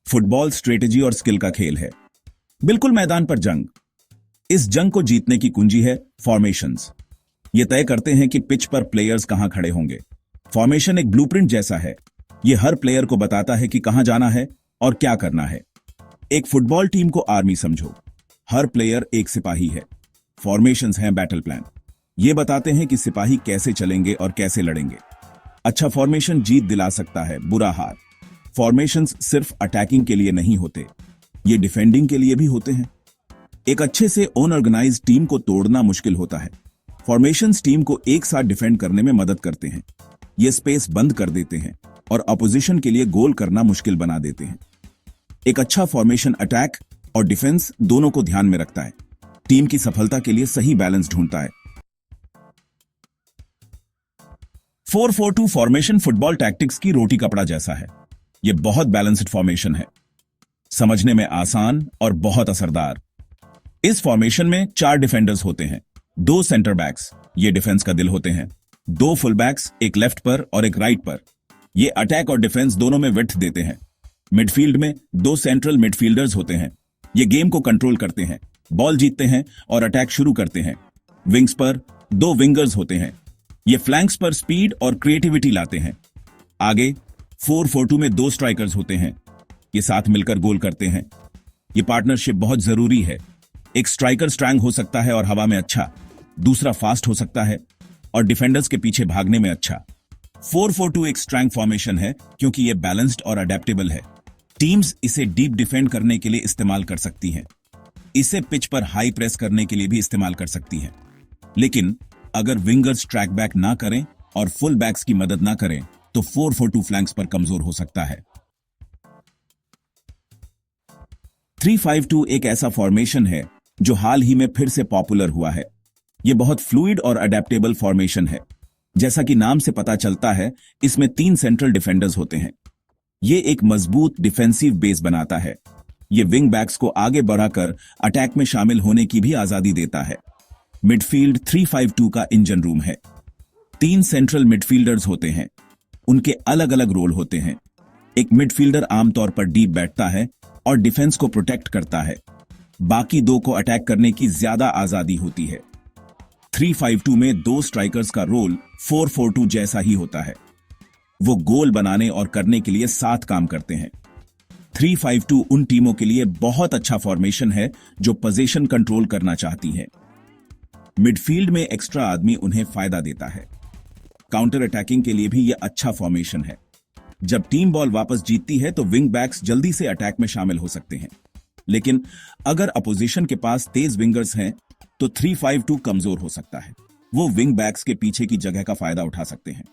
Football strategy और skill का खेल है, बिल्कुल मैदान पर जंग। इस जंग को जीतने की कुंजी है फॉर्मेशंस। ये तय करते हैं कि पिच पर प्लेयर्स कहां खड़े होंगे। फॉर्मेशन एक ब्लूप्रिंट जैसा है, ये हर प्लेयर को बताता है कि कहां जाना है और क्या करना है। एक फुटबॉल टीम को आर्मी समझो, हर प्लेयर एक सिपाही है। फॉर्मेशंस हैं बैटल प्लान, ये बताते हैं कि सिपाही कैसे चलेंगे और कैसे लड़ेंगे। अच्छा फॉर्मेशन जीत दिला सकता है, बुरा हार। फॉर्मेशंस सिर्फ अटैकिंग के लिए नहीं होते, ये डिफेंडिंग के लिए भी होते हैं। एक अच्छे से अनऑर्गेनाइज्ड टीम को तोड़ना मुश्किल होता है। फॉर्मेशंस टीम को एक साथ डिफेंड करने में मदद करते हैं। ये स्पेस बंद कर देते हैं और अपोजिशन के लिए गोल करना मुश्किल बना देते हैं। एक अच्छा फॉर्मेशन अटैक और डिफेंस दोनों को ध्यान में रखता है, टीम की सफलता के लिए सही बैलेंस ढूंढता है। 4-4-2 फॉर्मेशन फुटबॉल टैक्टिक्स की रोटी कपड़ा जैसा है। यह बहुत बैलेंस्ड फॉर्मेशन है, समझने में आसान और बहुत असरदार। इस फॉर्मेशन में 4 डिफेंडर्स होते हैं, 2 सेंटर बैक्स, ये डिफेंस का दिल होते हैं, 2 फुल बैक्स, एक लेफ्ट पर और एक राइट पर। ये अटैक और डिफेंस दोनों में विड्थ देते हैं। मिडफील्ड में 2 सेंट्रल मिडफील्डर्स होते हैं, ये गेम को कंट्रोल करते हैं, बॉल जीतते हैं और अटैक शुरू करते हैं। विंग्स पर 2 विंगर्स होते हैं, ये फ्लैंक्स पर स्पीड और क्रिएटिविटी लाते हैं। आगे 4-4-2 में 2 स्ट्राइकर्स होते हैं, ये साथ मिलकर गोल करते हैं। ये पार्टनरशिप बहुत जरूरी है। एक स्ट्राइकर स्ट्रैंग हो सकता है और हवा में अच्छा, दूसरा फास्ट हो सकता है और डिफेंडर्स के पीछे भागने में अच्छा। 4-4-2 एक स्ट्रैंग फॉर्मेशन है क्योंकि यह बैलेंस्ड और अडेप्टेबल है। टीम्स इसे डीप डिफेंड करने के लिए इस्तेमाल कर सकती हैं, इसे पिच पर हाई प्रेस करने के लिए भी इस्तेमाल कर सकती हैं। लेकिन अगर विंगर्स ट्रैक बैक ना करें और फुल बैक्स की मदद ना करें तो 4-4-2 फ्लैंक्स पर कमजोर हो सकता है। 3-5-2 एक ऐसा फॉर्मेशन है जो हाल ही में फिर से पॉपुलर हुआ है। यह बहुत फ्लूइड और अडेप्टेबल फॉर्मेशन है। जैसा कि नाम से पता चलता है, इसमें 3 सेंट्रल डिफेंडर्स होते हैं। यह एक मजबूत डिफेंसिव बेस बनाता है। यह विंग बैक्स को आगे बढ़ाकर अटैक में शामिल होने की भी आजादी देता है। मिडफील्ड 3-5-2 का इंजन रूम है। 3 सेंट्रल मिडफील्डर्स होते हैं, उनके अलग अलग रोल होते हैं। एक मिडफील्डर आमतौर पर डीप बैठता है और डिफेंस को प्रोटेक्ट करता है, बाकी 2 को अटैक करने की ज्यादा आजादी होती है। 3-5-2 में 2 स्ट्राइकर्स का रोल 4-4-2 जैसा ही होता है, वो गोल बनाने और करने के लिए साथ काम करते हैं। 3-5-2 उन टीमों के लिए बहुत अच्छा फॉर्मेशन है जो पोजीशन कंट्रोल करना चाहती हैं। मिडफील्ड में एक्स्ट्रा आदमी उन्हें फायदा देता है। काउंटर अटैकिंग के लिए भी यह अच्छा फॉर्मेशन है। जब टीम बॉल वापस जीतती है तो विंग बैक्स जल्दी से अटैक में शामिल हो सकते हैं। लेकिन अगर अपोजिशन के पास तेज विंगर्स हैं तो 3-5-2 कमजोर हो सकता है, वो विंग बैक्स के पीछे की जगह का फायदा उठा सकते हैं।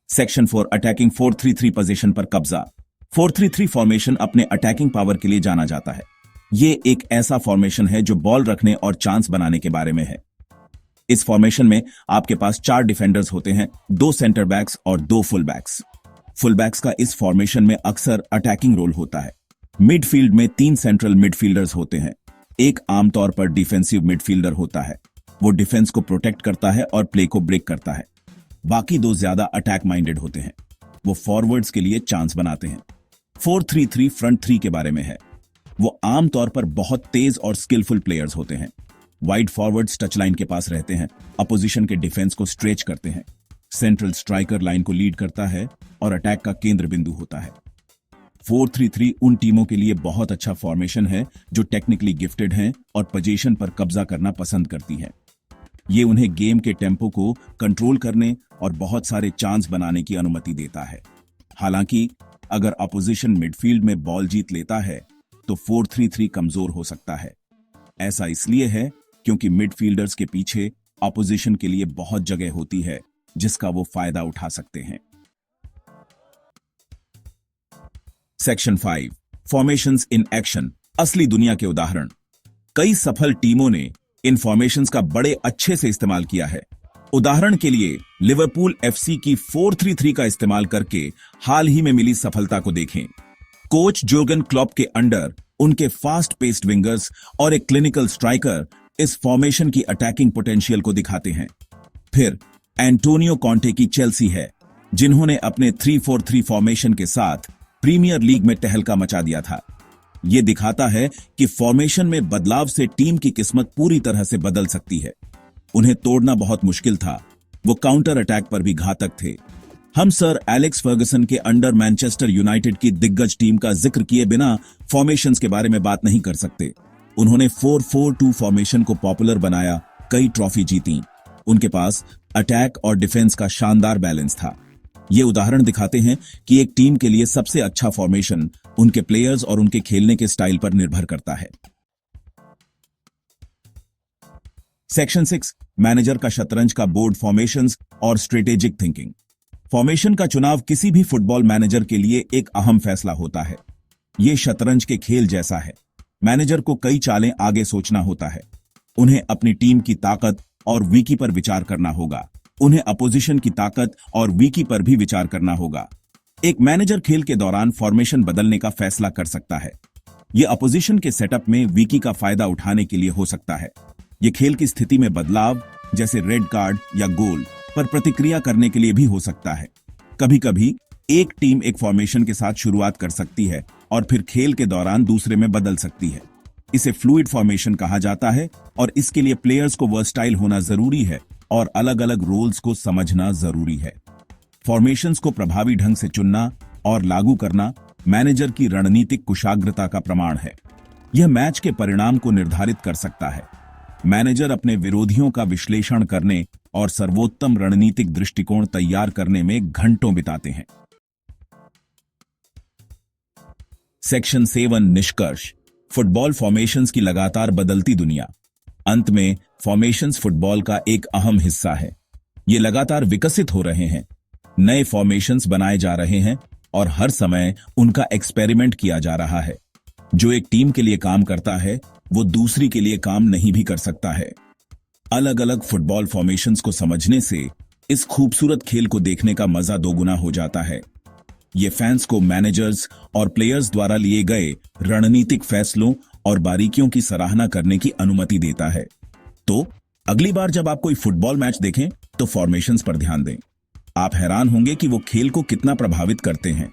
सेक्शन 4 अटैकिंग 4-3-3 पोजीशन पर कब्जा। 4-3-3 फॉर्मेशन अपने अटैकिंग पावर के लिए जाना जाता है। ये एक ऐसा फॉर्मेशन है जो बॉल रखने और चांस बनाने के बारे में है। इस फॉर्मेशन में आपके पास 4 डिफेंडर्स होते हैं, 2 सेंटर बैक्स और 2 फुल बैक्स। फुल बैक्स का इस फॉर्मेशन में अक्सर अटैकिंग रोल होता है। मिडफील्ड में 3 सेंट्रल मिडफील्डर्स होते हैं, एक आमतौर पर डिफेंसिव मिडफील्डर होता है, वो डिफेंस को प्रोटेक्ट करता है और प्ले को ब्रेक करता है। बाकी 2 ज्यादा अटैक माइंडेड होते हैं, वो फॉरवर्ड्स के लिए चांस बनाते हैं। 4-3-3 फ्रंट 3 के बारे में है। वो आमतौर पर बहुत तेज और स्किलफुल प्लेयर्स होते हैं। वाइड फॉरवर्ड्स टच लाइन के पास रहते हैं, अपोजिशन के डिफेंस को स्ट्रेच करते हैं। सेंट्रल स्ट्राइकर लाइन को लीड करता है और अटैक का केंद्र बिंदु होता है। 4-3-3 उन टीमों के लिए बहुत अच्छा फॉर्मेशन है जो टेक्निकली गिफ्टेड हैं और पोजीशन पर कब्जा करना पसंद करती हैं। ये उन्हें गेम के टेम्पो को कंट्रोल करने और बहुत सारे चांस बनाने की अनुमति देता है। हालांकि अगर अपोजिशन मिडफील्ड में बॉल जीत लेता है तो 4-3-3 कमजोर हो सकता है। ऐसा इसलिए है क्योंकि मिडफील्डर्स के पीछे अपोजिशन के लिए बहुत जगह होती है जिसका वो फायदा उठा सकते हैं। सेक्शन 5 फॉर्मेशंस इन एक्शन, असली दुनिया के उदाहरण। कई सफल टीमों ने इन फॉर्मेशंस का बड़े अच्छे से इस्तेमाल किया है। उदाहरण के लिए लिवरपूल एफसी की 4-3-3 का इस्तेमाल करके हाल ही में मिली सफलता को देखें। कोच जोर्गन क्लॉप के अंडर उनके फास्ट पेस्ड विंगर्स और एक क्लिनिकल स्ट्राइकर इस फॉर्मेशन की अटैकिंग पोटेंशियल को दिखाते हैं। फिर एंटोनियो कॉन्टे की चेल्सी है, जिन्होंने अपने 3-4-3 फॉर्मेशन के साथ प्रीमियर लीग में तहलका मचा दिया था। यह दिखाता है कि फॉर्मेशन में बदलाव से टीम की किस्मत पूरी तरह से बदल सकती है। उन्हें तोड़ना बहुत मुश्किल था। वो काउंटर अटैक पर भी घातक थे। हम सर एलेक्स फर्गसन के अंडर मैनचेस्टर यूनाइटेड की दिग्गज टीम का जिक्र किए बिना फॉर्मेशंस के बारे में बात नहीं कर सकते। उन्होंने 4-4-2 फॉर्मेशन को पॉपुलर बनाया, कई ट्रॉफी जीती। उनके पास अटैक और डिफेंस का शानदार बैलेंस था। ये उदाहरण दिखाते हैं कि एक टीम के लिए सबसे अच्छा फॉर्मेशन उनके प्लेयर्स और उनके खेलने के स्टाइल पर निर्भर करता है। सेक्शन 6, मैनेजर का शतरंज का बोर्ड फॉर्मेशंस और स्ट्रेटेजिक थिंकिंग। फॉर्मेशन का चुनाव किसी भी फुटबॉल मैनेजर के लिए एक अहम फैसला होता है। यह शतरंज के खेल जैसा है। मैनेजर को कई चालें आगे सोचना होता है। उन्हें अपनी टीम की ताकत और वीकी पर विचार करना होगा। उन्हें अपोजिशन की ताकत और वीकी पर भी विचार करना होगा। एक मैनेजर खेल के दौरान फॉर्मेशन बदलने का फैसला कर सकता है। यह अपोजिशन के सेटअप में वीकी का फायदा उठाने के लिए हो सकता है। यह खेल की स्थिति में बदलाव, जैसे रेड कार्ड या गोल, पर प्रतिक्रिया करने के लिए भी हो सकता है। कभी कभी एक टीम एक फॉर्मेशन के साथ शुरुआत कर सकती है और फिर खेल के दौरान दूसरे में बदल सकती है। इसे फ्लूइड फॉर्मेशन कहा जाता है और इसके लिए प्लेयर्स को वर्सटाइल होना जरूरी है और अलग अलग रोल्स को समझना जरूरी है। फॉर्मेशंस को प्रभावी ढंग से चुनना और लागू करना मैनेजर की रणनीतिक कुशाग्रता का प्रमाण है। यह मैच के परिणाम को निर्धारित कर सकता है। मैनेजर अपने विरोधियों का विश्लेषण करने और सर्वोत्तम रणनीतिक दृष्टिकोण तैयार करने में घंटों बिताते हैं। सेक्शन 7, निष्कर्ष। फुटबॉल फॉर्मेशंस की लगातार बदलती दुनिया। अंत में फॉर्मेशंस फुटबॉल का एक अहम हिस्सा है। ये लगातार विकसित हो रहे हैं। नए फॉर्मेशंस बनाए जा रहे हैं और हर समय उनका एक्सपेरिमेंट किया जा रहा है। जो एक टीम के लिए काम करता है वो दूसरी के लिए काम नहीं भी कर सकता है। अलग अलग फुटबॉल फॉर्मेशंस को समझने से इस खूबसूरत खेल को देखने का मजा दोगुना हो जाता है। ये फैंस को मैनेजर्स और प्लेयर्स द्वारा लिए गए रणनीतिक फैसलों और बारीकियों की सराहना करने की अनुमति देता है। तो अगली बार जब आप कोई फुटबॉल मैच देखें तो फॉर्मेशंस पर ध्यान दें। आप हैरान होंगे कि वो खेल को कितना प्रभावित करते हैं।